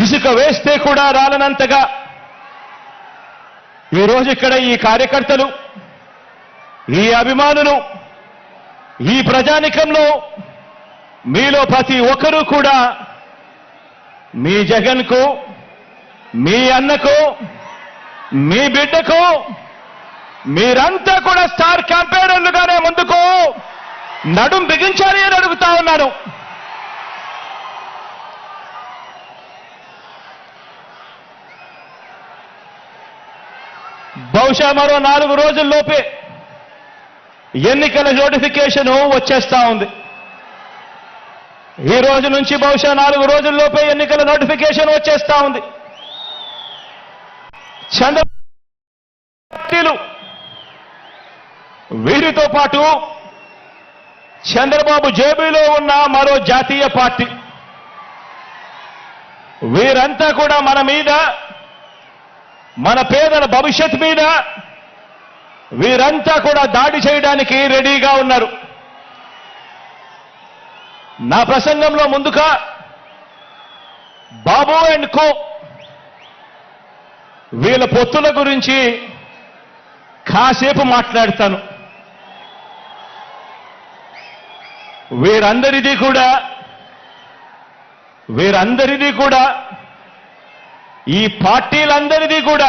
ఇసుక వేస్తే కూడా రాలనంతగా ఈరోజు ఇక్కడ ఈ కార్యకర్తలు, ఈ అభిమానులు, ఈ ప్రజానికంలో మీలో ప్రతి ఒక్కరూ కూడా మీ జగన్కు, మీ అన్నకు, మీ బిడ్డకు మీరంతా కూడా స్టార్ క్యాంపెయినర్లుగానే ముందుకు నడుం బిగించాలి అని అడుగుతా ఉన్నాను. బహుశా మరో 4 రోజుల్లోపే ఎన్నికల నోటిఫికేషన్ వచ్చేస్తా ఉంది. ఈ రోజు నుంచి బహుశా 4 రోజుల్లోపే ఎన్నికల నోటిఫికేషన్ వచ్చేస్తా ఉంది. చంద్రబాబు వీరితో పాటు చంద్రబాబు జేబులో ఉన్న మరో జాతీయ పార్టీ, వీరంతా కూడా మన మీద, మన పేదల భవిష్యత్ మీద వీరంతా కూడా దాడి చేయడానికి రెడీగా ఉన్నారు. నా ప్రసంగంలో ముందుగా బాబు అండ్ కో వీళ్ళ పొత్తుల గురించి కాసేపు మాట్లాడతాను. వీరందరిది కూడా ఈ పార్టీలందరిది కూడా